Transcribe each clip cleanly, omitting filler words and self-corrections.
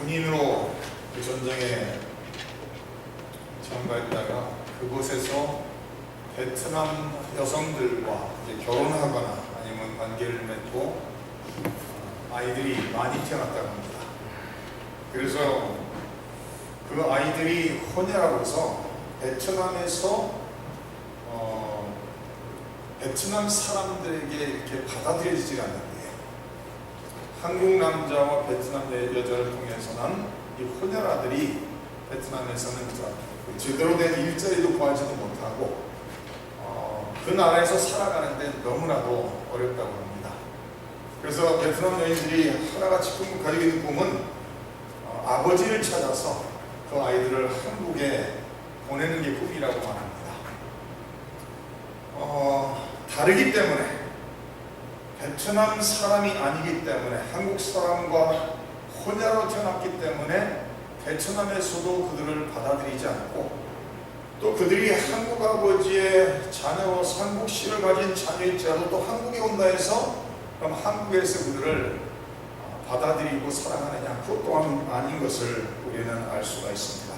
군인으로 그 전쟁에 참가했다가 그곳에서 베트남 여성들과 이제 결혼하거나 아니면 관계를 맺고 아이들이 많이 태어났다고 합니다. 그래서 그 아이들이 혼혈하고 해서 베트남에서 베트남 사람들에게 이렇게 받아들여지지 않는 거예요. 한국 남자와 베트남 여자를 통해서 난 이 혼혈 아들이 베트남에서는 제대로 된 일자리도 구하지도 못하고 그 나라에서 살아가는데 너무나도 어렵다고 합니다. 그래서 베트남 여인들이 하나같이 가지고 있는 꿈은 아버지를 찾아서 그 아이들을 한국에 보내는 게 꿈이라고 말합니다. 다르기 때문에, 베트남 사람이 아니기 때문에, 한국 사람과 혼혈로 태어났기 때문에 베트남에서도 그들을 받아들이지 않고, 또 그들이 한국 아버지의 자녀로서 한국 씨를 가진 자녀일지라도 또 한국에 온다 해서 그럼 한국에서 그들을 받아들이고 사랑하느냐, 그것 또한 아닌 것을 우리는 알 수가 있습니다.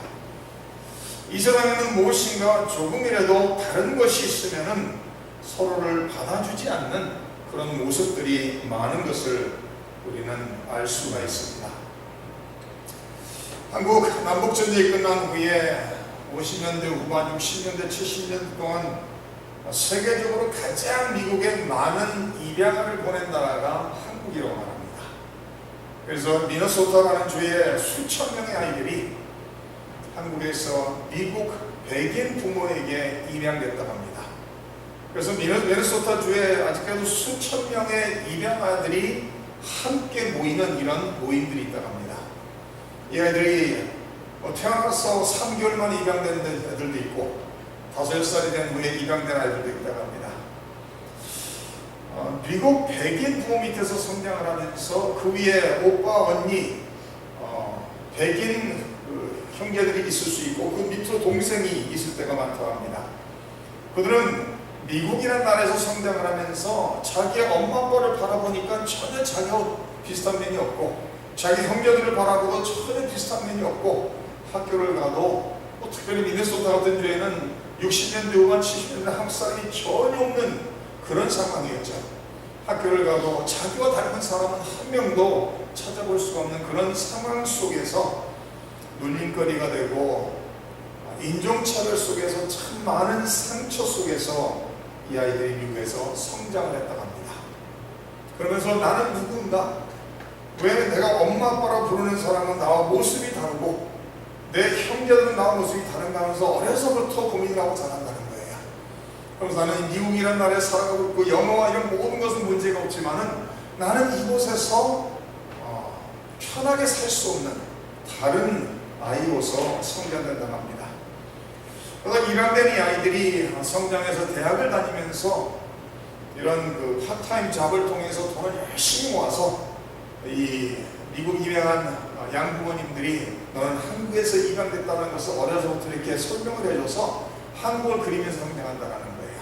이 세상에는 무엇인가 조금이라도 다른 것이 있으면은 서로를 받아주지 않는 그런 모습들이 많은 것을 우리는 알 수가 있습니다. 한국 남북전쟁이 끝난 후에 50년대 후반, 60년대, 70년 동안 세계적으로 가장 미국에 많은 입양아를 보낸 나라가 한국이라고 말합니다. 그래서 미네소타라는 주에 수천 명의 아이들이 한국에서 미국 백인 부모에게 입양됐다고 합니다. 그래서 미네소타 주에 아직까지 수천 명의 입양아들이 함께 모이는 이런 모임들이 있다고 합니다. 이 아이들이 태어나서 3개월 만에 입양된 애들도 있고 5살이 된 후에 입양된 아이들도 있다고 합니다. 미국 백인 부모 밑에서 성장을 하면서 그 위에 오빠, 언니, 백인 형제들이 있을 수 있고 그 밑으로 동생이 있을 때가 많다고 합니다. 그들은 미국이라는 나라에서 성장을 하면서 자기의 엄마 아빠를 바라보니까 전혀 자기와 비슷한 면이 없고, 자기 형제들을 바라보고 전혀 비슷한 면이 없고, 학교를 가도 특별히 미네소타 같은 주에는 60년대 후반 70년대 한국 사람이 전혀 없는 그런 상황이었죠. 학교를 가도 자기와 닮은 사람은 한 명도 찾아볼 수가 없는 그런 상황 속에서 놀림거리가 되고 인종차별 속에서 참 많은 상처 속에서 이 아이들이 미국에서 성장을 했다고 합니다. 그러면서 나는 누구인가? 왜 내가 엄마 아빠라 부르는 사람은 나와 모습이 다르고 내 형제들은 나와 모습이 다른가 하면서 어려서부터 고민을 하고 자란다는 거예요. 그래서 나는 미국이라는 나라에 살아가고 있고 영어와 이런 모든 것은 문제가 없지만은 나는 이곳에서 편하게 살 수 없는 다른 아이로서 성장된다고 합니다. 그래서 입양된 이 아이들이 성장해서 대학을 다니면서 이런 그 파트타임 잡을 통해서 돈을 열심히 모아서 이 미국 입양한 양부모님들이 너는 한국에서 입양됐다는 것을 어려서부터 이렇게 설명을 해줘서 한국을 그리면서 성장한다는 거예요.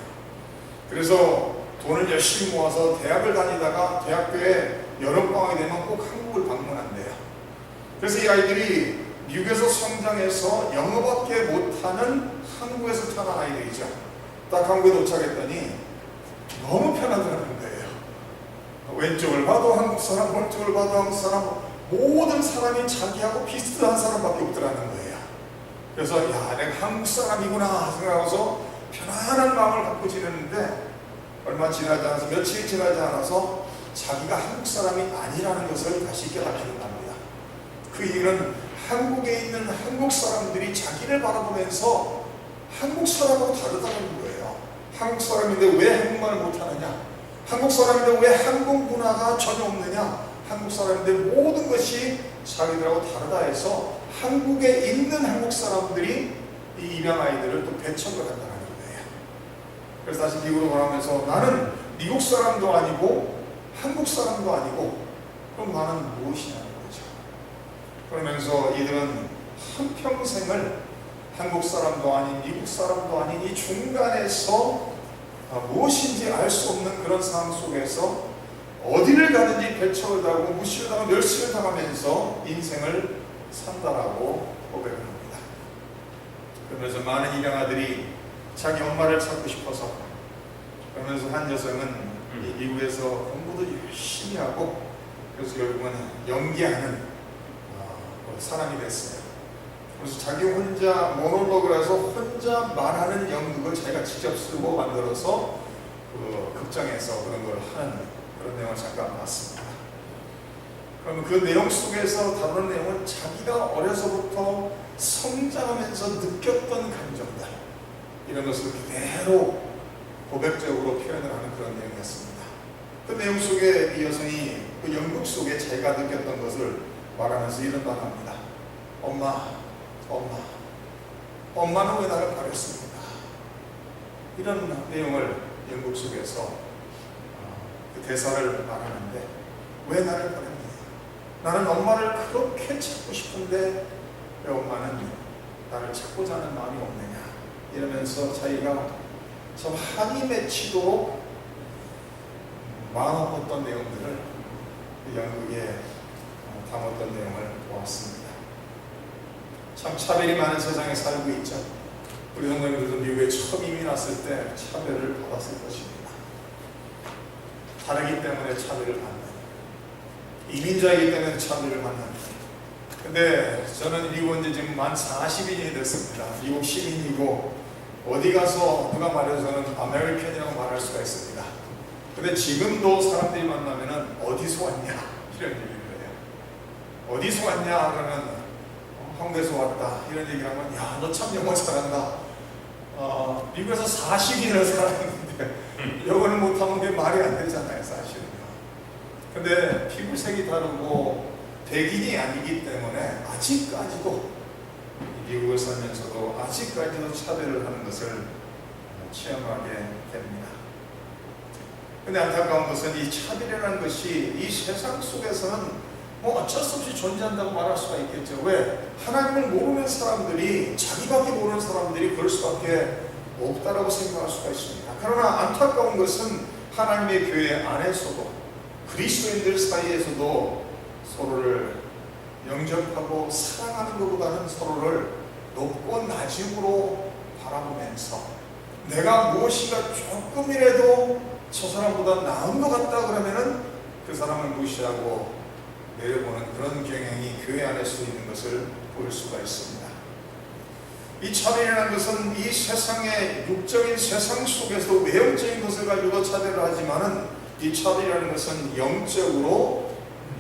그래서 돈을 열심히 모아서 대학을 다니다가 대학교에 여름방학이 되면 꼭 한국을 방문한대요. 그래서 이 아이들이 미국에서 성장해서 영어밖에 못하는 한국에서 태어난 아이들이죠. 딱 한국에 도착했더니 너무 편하더라는 거예요. 왼쪽을 봐도 한국 사람, 오른쪽을 봐도 한국 사람, 모든 사람이 자기하고 비슷한 사람밖에 없더라는 거예요. 그래서 야, 내가 한국 사람이구나 생각하면서 편안한 마음을 갖고 지냈는데 얼마 지나지 않아서, 며칠이 지나지 않아서 자기가 한국 사람이 아니라는 것을 다시 깨닫게 됩니다. 그 이유는 한국에 있는 한국 사람들이 자기를 바라보면서 한국 사람하고 다르다는 거예요. 한국 사람인데 왜 한국말을 못하느냐? 한국 사람인데 왜 한국 문화가 전혀 없느냐? 한국 사람인데 모든 것이 자기들하고 다르다 해서 한국에 있는 한국 사람들이 이 입양 아이들을 또 배척을 한다는 거예요. 그래서 다시 미국으로 돌아오면서 나는 미국 사람도 아니고 한국 사람도 아니고 그럼 나는 무엇이냐는 거죠. 그러면서 이들은 한평생을 한국 사람도 아닌 미국 사람도 아닌 이 중간에서 무엇인지 알 수 없는 그런 상황 속에서 어디를 가든지 배척을 당하고 무시를 당하고 멸시를 당하면서 인생을 산다라고 고백을 합니다. 그러면서 많은 입양아들이 자기 엄마를 찾고 싶어서, 그러면서 한 여성은 이 미국에서 공부도 열심히 하고 그래서 결국은 연기하는 사람이 됐어요. 그래서 자기 혼자 모놀로그를 해서 혼자 말하는 연극을 자기가 직접 쓰고 만들어서 그 극장에서 그런 걸 하는 그런 내용을 잠깐 봤습니다. 그러면 그 내용 속에서 다루는 내용은 자기가 어려서부터 성장하면서 느꼈던 감정들, 이런 것을 그대로 고백적으로 표현을 하는 그런 내용이었습니다. 그 내용 속에 이 여성이 그 연극 속에 자기가 느꼈던 것을 말하면서 이런 말 합니다. 엄마는 왜 나를 버렸습니까? 이런 내용을 연극 속에서 그 대사를 말하는데, 왜 나를 버렸니? 나는 엄마를 그렇게 찾고 싶은데 왜 엄마는 나를 찾고자 하는 마음이 없느냐? 이러면서 자기가 참 한이 맺히도록 마음 아팠던 내용들을 그 연극에 담았던 내용을 보았습니다. 참 차별이 많은 세상에 살고 있죠. 우리 성도님들도 미국에 처음 이민 왔을 때 차별을 받았을 것입니다. 다르기 때문에 차별을 받는, 이민자이기 때문에 차별을 받는. 근데 저는 미국 온 지 지금 만 40년이 됐습니다. 미국 시민이고 어디 가서 누가 말해서는 아메리칸이라고 말할 수가 있습니다. 근데 지금도 사람들이 만나면은 어디서 왔냐 이런 얘기를 해요. 어디서 왔냐 그러면 홍대에서 왔다 이런 얘기를 하면, 야, 너 참 영어 잘한다. 미국에서 40년을 살았는데 영어를 못하면 그게 말이 안 되잖아요, 사실은요. 근데 피부색이 다르고 백인이 아니기 때문에 아직까지도 미국을 살면서도 아직까지도 차별을 하는 것을 체험하게 됩니다. 근데 안타까운 것은 이 차별이라는 것이 이 세상 속에서는 뭐 어쩔 수 없이 존재한다고 말할 수가 있겠죠. 왜? 하나님을 모르는 사람들이, 자기밖에 모르는 사람들이 그럴 수밖에 없다라고 생각할 수가 있습니다. 그러나 안타까운 것은 하나님의 교회 안에서도, 그리스도인들 사이에서도 서로를 영접하고 사랑하는 것보다는 서로를 높고 낮음으로 바라보면서 내가 무엇인가 조금이라도 저 사람보다 나은 것 같다 그러면은 그 사람을 무시하고 내려보는 그런 경향이 교회 안에서 있는 것을 볼 수가 있습니다. 이 차별이라는 것은 이 세상의 육적인 세상 속에서 외형적인 것을 가지고 차별을 하지만은, 이 차별이라는 것은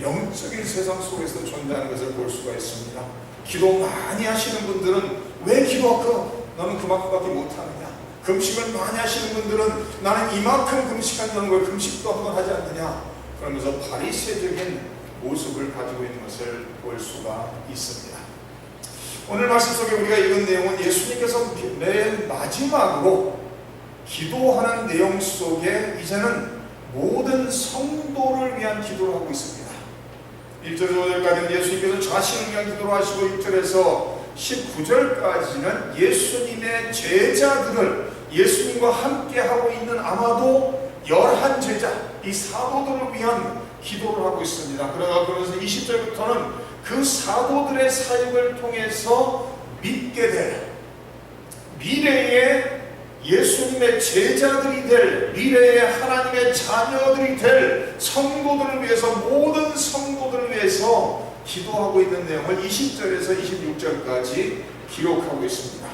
영적인 세상 속에서 존재하는 것을 볼 수가 있습니다. 기도 많이 하시는 분들은 왜 기도할까? 너는 그만큼밖에 못하느냐? 금식을 많이 하시는 분들은 나는 이만큼 금식한다는 걸 금식도 한번 하지 않느냐? 그러면서 바리새적인 모습을 가지고 있는 것을 볼 수가 있습니다. 오늘 말씀 속에 우리가 읽은 내용은 예수님께서 맨 마지막으로 기도하는 내용 속에 이제는 모든 성도를 위한 기도를 하고 있습니다. 1절 5절까지는 예수님께서 자신을 위한 기도를 하시고 6절에서 19절까지는 예수님의 제자들을, 예수님과 함께 하고 있는 아마도 11제자, 이 사도들을 위한 기도를 하고 있습니다. 그러면서 20절부터는 그 사도들의 사역을 통해서 믿게 될, 미래의 예수님의 제자들이 될, 미래의 하나님의 자녀들이 될 성도들을 위해서, 모든 성도들을 위해서 기도하고 있는 내용을 20절에서 26절까지 기록하고 있습니다.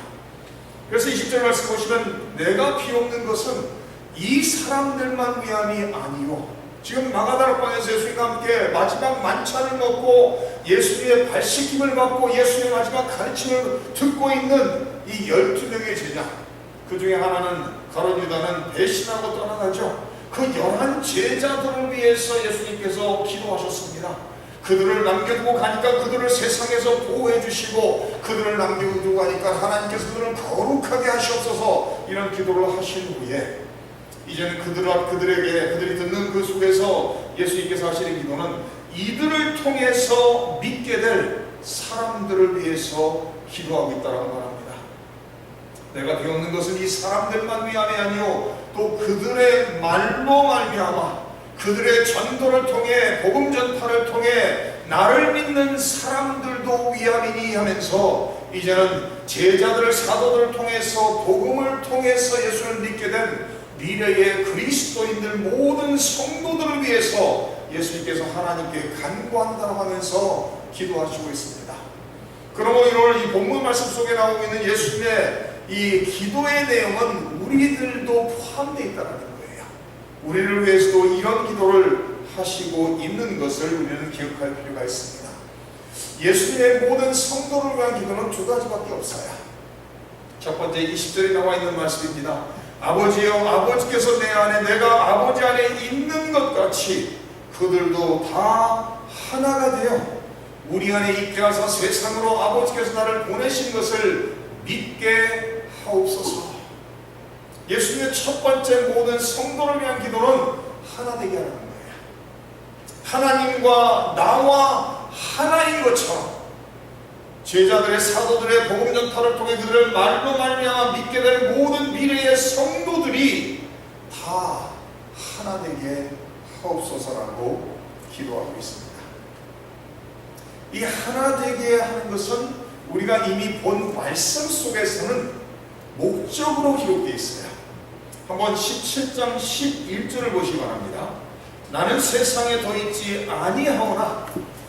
그래서 20절 말씀 보시면, 내가 비옵는 것은 이 사람들만 위함이 아니요, 지금 마가다락방에서 예수님과 함께 마지막 만찬을 먹고 예수님의 발시킴을 받고 예수님의 마지막 가르침을 듣고 있는 이 12명의 제자, 그 중에 하나는 가룟 유다는 배신하고 떠나가죠. 그 11제자들을 위해서 예수님께서 기도하셨습니다. 그들을 남겨두고 가니까 그들을 세상에서 보호해 주시고, 그들을 남겨두고 가니까 하나님께서 그들을 거룩하게 하시옵소서, 이런 기도를 하신 후에 이제는 그들이 듣는 그 속에서 예수님께서 하시는 기도는 이들을 통해서 믿게 될 사람들을 위해서 기도하고 있다고 말합니다. 내가 비옵는 것은 이 사람들만 위함이 아니요, 또 그들의 말로 말미암아, 그들의 전도를 통해, 복음 전파를 통해 나를 믿는 사람들도 위함이 하면서 이제는 제자들을 사도들을 통해서 복음을 통해서 예수를 믿게 된 미래의 그리스도인들 모든 성도들을 위해서 예수님께서 하나님께 간구한다고 하면서 기도하시고 있습니다. 그러므로 오늘 이 본문 말씀 속에 나오고 있는 예수님의 이 기도의 내용은 우리들도 포함되어 있다는 거예요. 우리를 위해서도 이런 기도를 하시고 있는 것을 우리는 기억할 필요가 있습니다. 예수님의 모든 성도를 위한 기도는 두 가지밖에 없어요. 첫 번째 20절에 나와 있는 말씀입니다. 아버지여, 아버지께서 내 안에 내가 아버지 안에 있는 것 같이 그들도 다 하나가 되어 우리 안에 있게 하사 세상으로 아버지께서 나를 보내신 것을 믿게 하옵소서. 예수님의 첫 번째 모든 성도를 위한 기도는 하나 되게 하는 거예요. 하나님과 나와 하나인 것처럼 제자들의 사도들의 복음 전파를 통해 그들을 말로 말미암아 믿게 될 모든 미래의 성도들이 다 하나 되게 하옵소서라고 기도하고 있습니다. 이 하나 되게 하는 것은 우리가 이미 본 말씀 속에서는 목적으로 기록되어 있어요. 한번 17장 11절을 보시기 바랍니다. 나는 세상에 더 있지 아니하오나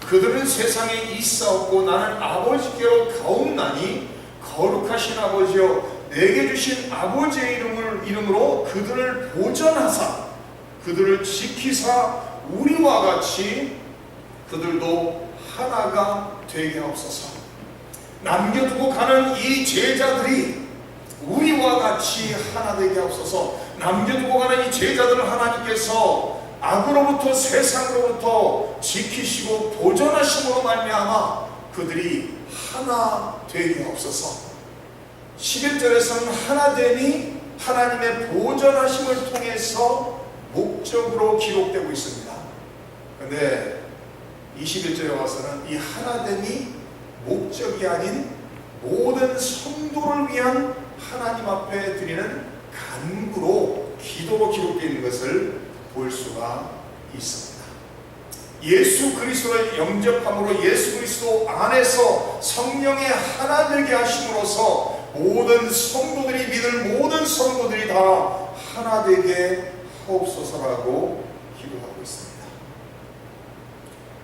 그들은 세상에 있사옵고 나는 아버지께로 가옵나니 거룩하신 아버지여 내게 주신 아버지의 이름으로 그들을 보전하사 그들을 지키사 우리와 같이 그들도 하나가 되게 하옵소서. 남겨두고 가는 이 제자들이 우리와 같이 하나 되게 하옵소서. 남겨두고 가는 이 제자들을 하나님께서 악으로부터 세상으로부터 지키시고 보존하심으로 말미암아 그들이 하나 되게 하옵소서. 11절에서는 하나됨이 하나님의 보존하심을 통해서 목적으로 기록되고 있습니다. 그런데 21절에 와서는 이 하나됨이 목적이 아닌 모든 성도를 위한 하나님 앞에 드리는 간구로 기도로 기록되어 있는 것을 볼 수가 있습니다. 예수 그리스도를 영접함으로 예수 그리스도 안에서 성령의 하나 되게 하심으로써 모든 성도들이 믿을 모든 성도들이 다 하나 되게 하옵소서라고 기도하고 있습니다.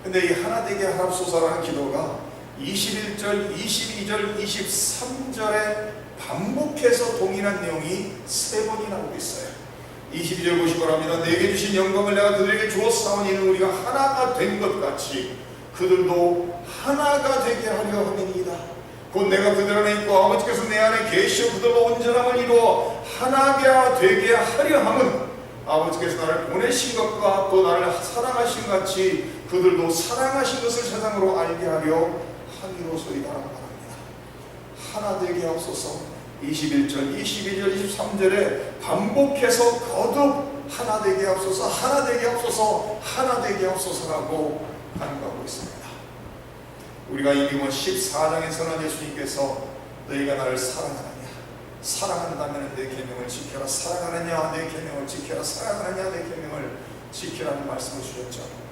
근데 이 하나 되게 하옵소서라는 기도가 21절, 22절, 23절에 반복해서 동일한 내용이 세 번이 나오고 있어요. 22절 보시기 바랍니다. 내게 주신 영광을 내가 그들에게 주었사오니 이는 우리가 하나가 된 것 같이 그들도 하나가 되게 하려 함이니이다. 곧 내가 그들 안에 있고 아버지께서 내 안에 계시어 그들로 온전함을 이루어 하나가 되게 하려 함은 아버지께서 나를 보내신 것과 또 나를 사랑하신 같이 그들도 사랑하신 것을 세상으로 알게 하려 함이로소이다라고 말합니다. 하나 되게 하옵소서. 21절, 22절, 23절에 반복해서 거듭 하나 되게 하옵소서, 하나 되게 하옵소서, 하나 되게 하옵소서라고 간구하고 있습니다. 우리가 이미 14장에서는 예수님께서 너희가 나를 사랑하느냐, 사랑한다면 내 계명을 지켜라, 사랑하느냐 내 계명을 지켜라, 사랑하느냐 내 계명을 지키라는 말씀을 주셨죠.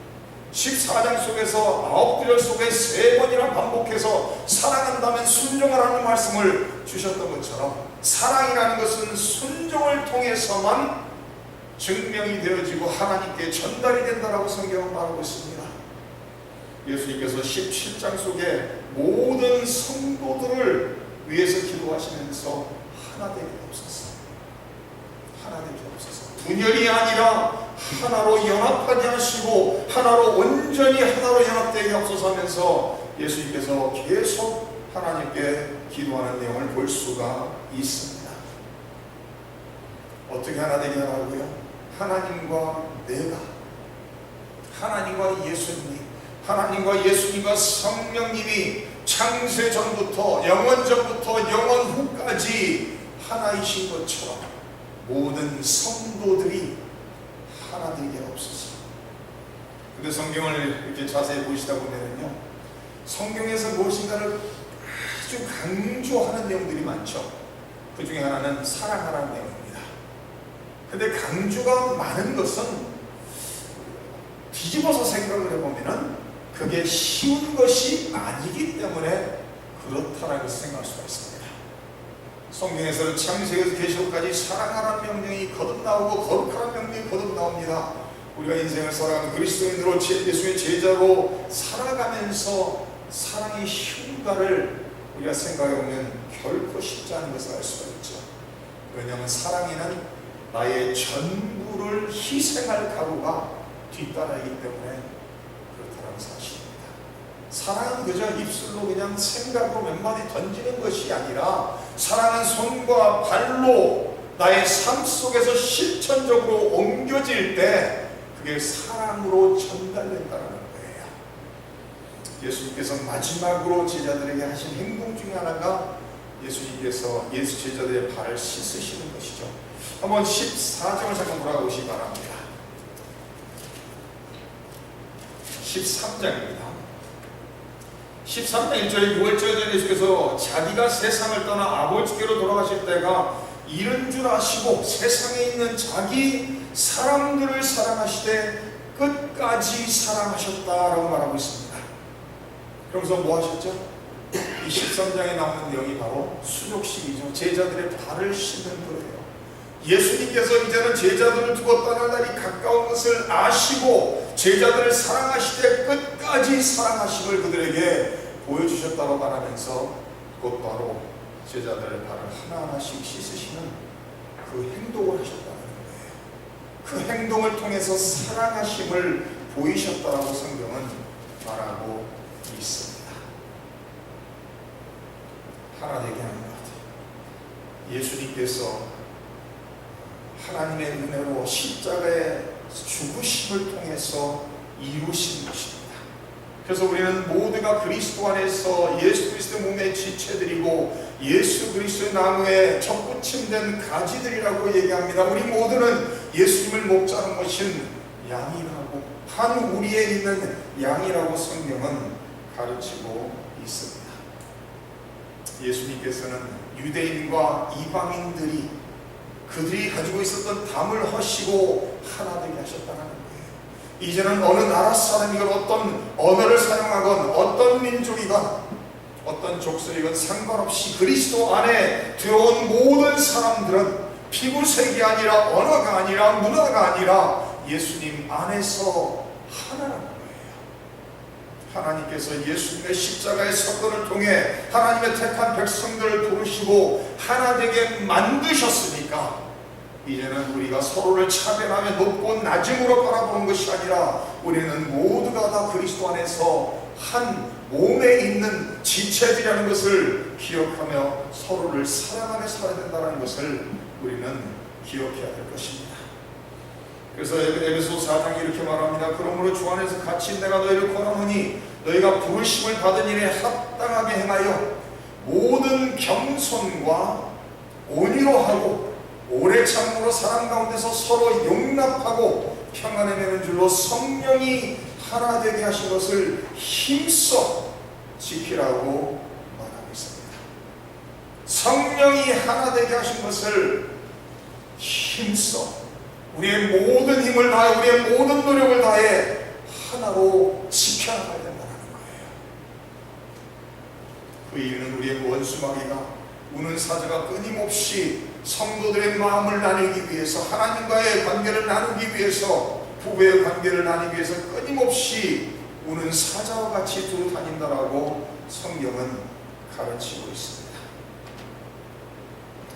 14장 속에서 9구절 속에 3번이나 반복해서 사랑한다면 순종하라는 말씀을 주셨던 것처럼 사랑이라는 것은 순종을 통해서만 증명이 되어지고 하나님께 전달이 된다라고 성경은 말하고 있습니다. 예수님께서 17장 속에 모든 성도들을 위해서 기도하시면서 하나 되게 하옵소서, 하나 되게 하옵소서. 분열이 아니라 하나로 연합하게 하시고 하나로 온전히 하나로 연합되게 하옵소서 하면서 예수님께서 계속 하나님께 기도하는 내용을 볼 수가 있습니다. 어떻게 하나 되게 하라고요? 하나님과 내가, 하나님과 예수님, 하나님과 예수님과 성령님이 창세 전부터 영원 전부터 영원 후까지 하나이신 것처럼 모든 성도들이 하나 되게 하옵소서. 근데 성경을 이렇게 자세히 보시다 보면요, 성경에서 무엇인가를 아주 강조하는 내용들이 많죠. 그 중에 하나는 사랑하라는 내용입니다. 근데 강조가 많은 것은 뒤집어서 생각을 해보면 그게 쉬운 것이 아니기 때문에 그렇다라는 것을 생각할 수가 있습니다. 성경에서는 창세기에서 계시록까지 사랑하라는 명령이 거듭나오고 거룩하라는 명령이 거듭나옵니다. 우리가 인생을 살아가는 그리스도인으로 예수의 제자로 살아가면서 사랑의 힘과를 우리가 생각해보면 결코 쉽지 않은 것을 알 수가 있죠. 왜냐하면 사랑에는 나의 전부를 희생할 각오가 뒤따라이기 때문에 그렇다는 사실입니다. 사랑은 그저 입술로 그냥 생각으로 몇 마디 던지는 것이 아니라 사랑은 손과 발로 나의 삶 속에서 실천적으로 옮겨질 때 그게 사랑으로 전달된다는 거예요. 예수님께서 마지막으로 제자들에게 하신 행동 중에 하나가 예수님께서 예수 제자들의 발을 씻으시는 것이죠. 한번 14장을 잠깐 돌아보시기 바랍니다. 13장입니다. 13장 1절에 6월절에 예수께서 자기가 세상을 떠나 아버지께로 돌아가실 때가 이른 줄 아시고 세상에 있는 자기 사람들을 사랑하시되 끝까지 사랑하셨다라고 말하고 있습니다. 그러면서 뭐 하셨죠? 이 13장에 나오는 내용이 바로 수족식이죠. 제자들의 발을 씻는 거예요. 예수님께서 이제는 제자들을 두고 떠날 날이 가까운 것을 아시고 제자들을 사랑하시되 끝까지 사랑하심을 그들에게 보여주셨다고 말하면서 곧바로 제자들의 발을 하나하나씩 씻으시는 그 행동을 하셨다는 거예요. 그 행동을 통해서 사랑하심을 보이셨다고 성경은 말하고 있습니다. 하나 되게 하는 것 같아요. 예수님께서 하나님의 은혜로 십자가의 죽으심을 통해서 이루신 것입니다. 그래서 우리는 모두가 그리스도 안에서 예수 그리스도의 몸의 지체들이고 예수 그리스도의 나무에 접붙임된 가지들이라고 얘기합니다. 우리 모두는 예수님을 목자로 모신 양이라고, 한 우리에 있는 양이라고 성경은 가르치고 있습니다. 예수님께서는 유대인과 이방인들이 그들이 가지고 있었던 담을 허시고 하나 되게 하셨다는 거예요. 이제는 어느 나라 사람이건 어떤 언어를 사용하건 어떤 민족이건 어떤 족속이건 상관없이 그리스도 안에 들어온 모든 사람들은 피부색이 아니라 언어가 아니라 문화가 아니라 예수님 안에서 하나라는 거예요. 하나님께서 예수님의 십자가의 사건을 통해 하나님의 택한 백성들을 부르시고 하나 되게 만드셨으니까 이제는 우리가 서로를 차별하며 높고 낮음으로 바라보는 것이 아니라 우리는 모두가 다 그리스도 안에서 한 몸에 있는 지체들이라는 것을 기억하며 서로를 사랑하며 살아야 된다는 것을 우리는 기억해야 될 것입니다. 그래서 에베소 4장이 이렇게 말합니다. 그러므로 주 안에서 같이 내가 너희를 권하노니 너희가 부르심을 받은 일에 합당하게 행하여 모든 겸손과 온유로 하고 오래 참음으로 사랑 가운데서 서로 용납하고 평안에 매는 줄로 성령이 하나 되게 하신 것을 힘써 지키라고 말하고 있습니다. 성령이 하나 되게 하신 것을 힘써 우리의 모든 힘을 다해 우리의 모든 노력을 다해 하나로 지켜나가야 된다는 거예요. 그 이유는 우리의 원수 마귀가 우는 사자가 끊임없이 성도들의 마음을 나누기 위해서 하나님과의 관계를 나누기 위해서 부부의 관계를 나누기 위해서 끊임없이 우는 사자와 같이 두루 다닌다라고 성경은 가르치고 있습니다.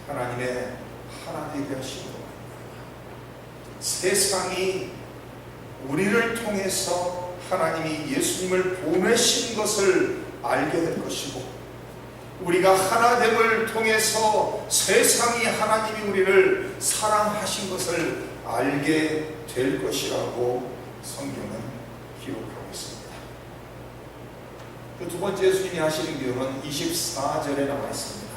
하나님의 하나 되게 하시고 세상이 우리를 통해서 하나님이 예수님을 보내신 것을 알게 될 것이고 우리가 하나됨을 통해서 세상이 하나님이 우리를 사랑하신 것을 알게 될 것이라고 성경은 기록하고 있습니다. 그 두 번째 예수님이 하시는 기도는 24절에 나와 있습니다.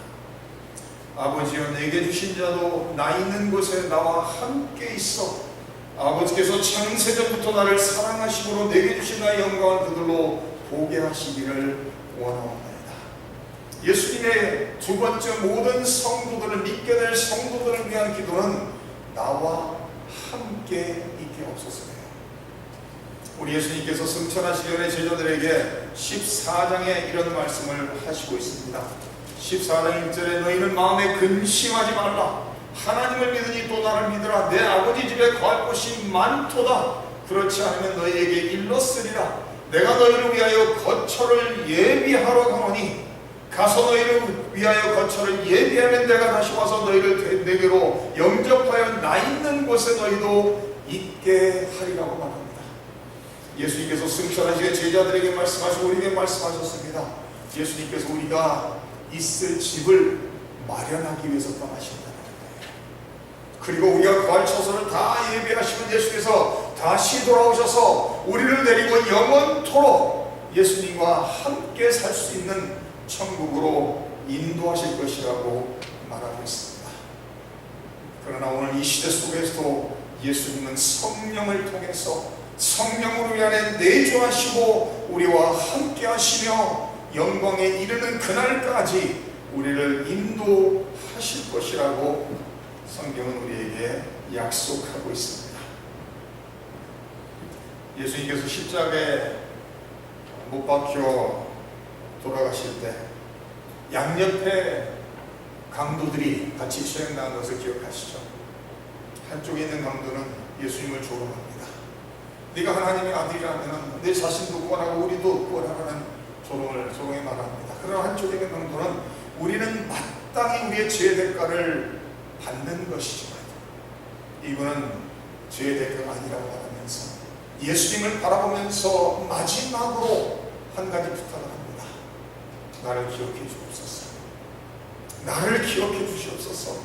아버지여 내게 주신 자도 나 있는 곳에 나와 함께 있어 아버지께서 창세전부터 나를 사랑하심으로 내게 주신 나의 영광을 그들로 보게 하시기를 원하옵나이다. 예수님의 두 번째 모든 성도들을 믿게 될 성도들을 위한 기도는 나와 함께 있게 없었어요. 우리 예수님께서 승천하시기 전에 제자들에게 14장에 이런 말씀을 하시고 있습니다. 14장 1절에 너희는 마음에 근심하지 말라. 하나님을 믿으니 또 나를 믿으라. 내 아버지 집에 거할 곳이 많도다. 그렇지 않으면 너희에게 일렀으리라. 내가 너희를 위하여 거처를 예비하러 가노니 가서 너희를 위하여 거처를 예비하면 내가 다시 와서 너희를 내게로 영접하여 나 있는 곳에 너희도 있게 하리라고 말합니다. 예수님께서 승천하시게 제자들에게 말씀하시고 우리에게 말씀하셨습니다. 예수님께서 우리가 있을 집을 마련하기 위해서 떠나신다는 거예요. 그리고 우리가 거할 처소를 다 예비하시면 예수께서 다시 돌아오셔서 우리를 데리고 영원토록 예수님과 함께 살 수 있는 천국으로 인도하실 것이라고 말하고 있습니다. 그러나 오늘 이 시대 속에서도 예수님은 성령을 통해서 성령으로 우리 안에 내주하시고 우리와 함께 하시며 영광에 이르는 그날까지 우리를 인도하실 것이라고 성경은 우리에게 약속하고 있습니다. 예수님께서 십자가에 못 박혀 돌아가실 때 양옆에 강도들이 같이 수행당한 것을 기억하시죠? 한쪽에 있는 강도는 예수님을 조롱합니다. 네가 하나님의 아들이라면 내 자신도 구원하고 우리도 구원하라는 조롱에 말합니다. 그러나 한쪽에 있는 강도는 우리는 마땅히 우리의 죄의 대가를 받는 것이지만 이분은 죄의 대가가 아니라고 말하면서 예수님을 바라보면서 마지막으로 한 가지 부탁을 합니다. 나를 기억해 주옵소서. 나를 기억해 주시옵소서.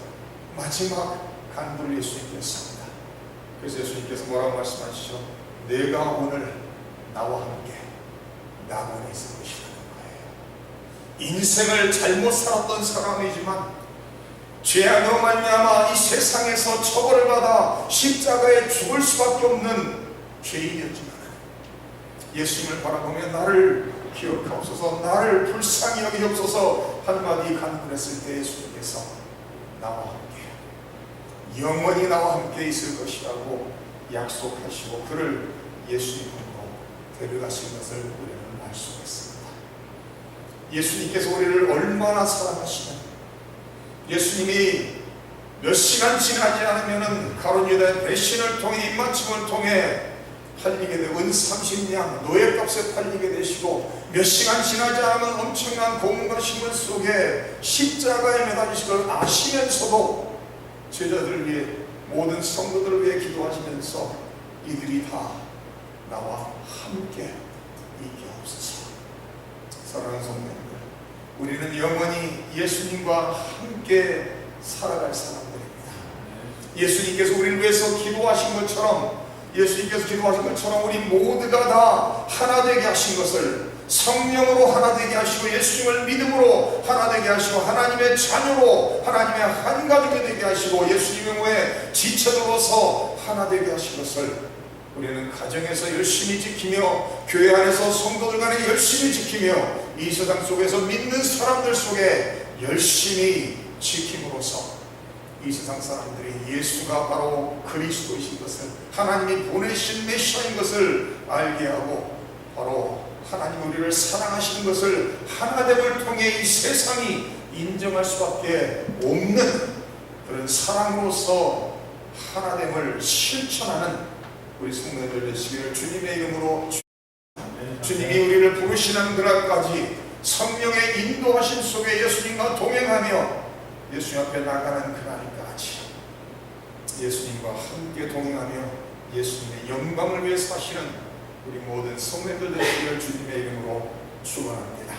마지막 간구를 예수님께 했습니다. 그래서 예수님께서 뭐라고 말씀하시죠? 내가 오늘 나와 함께 낙원에 있을 것이라는 거예요. 인생을 잘못 살았던 사람이지만 죄악으로 말미암아 이 세상에서 처벌을 받아 십자가에 죽을 수밖에 없는 죄인이었지만 예수님을 바라보며 나를 기억하옵소서, 나를 불쌍히 여기옵소서 한마디 간구했을 때 예수님께서 나와 함께 영원히 나와 함께 있을 것이라고 약속하시고 그를 예수님으로 데려가신 것을 우리는 알 수가 있습니다. 예수님께서 우리를 얼마나 사랑하시면 예수님이 몇 시간 지나지 않으면 가룟 유다의 배신을 통해 입맞춤을 통해 팔리게 되고 은 30냥 노예값에 팔리게 되시고 몇 시간 지나지 않으면 엄청난 고문과 신문 속에 십자가에 매달리신 걸 아시면서도 제자들을 위해 모든 성도들을 위해 기도하시면서 이들이 다 나와 함께 있게 하옵소서. 사랑하는 성도님들, 우리는 영원히 예수님과 함께 살아갈 사람들입니다. 예수님께서 우리를 위해서 기도하신 것처럼 우리 모두가 다 하나 되게 하신 것을 성령으로 하나 되게 하시고 예수님을 믿음으로 하나 되게 하시고 하나님의 자녀로 하나님의 한 가족이 되게 하시고 예수님의 후에 지체로서 하나 되게 하신 것을 우리는 가정에서 열심히 지키며 교회 안에서 성도들 간에 열심히 지키며 이 세상 속에서 믿는 사람들 속에 열심히 지킴으로써 이 세상 사람들이 예수가 바로 그리스도이신 것을 하나님이 보내신 메시아인 것을 알게 하고 바로 하나님 우리를 사랑하시는 것을 하나됨을 통해 이 세상이 인정할 수밖에 없는 그런 사랑으로서 하나됨을 실천하는 우리 성도들 되시기를 주님의 이름으로 주님이 우리를 부르시는 그날까지 성령의 인도하심 속에 예수님과 동행하며 예수님 앞에 나가는 그날까지 예수님과 함께 동행하며 예수님의 영광을 위해 사시는 우리 모든 성도들 되시기를 주님의 이름으로 축원합니다.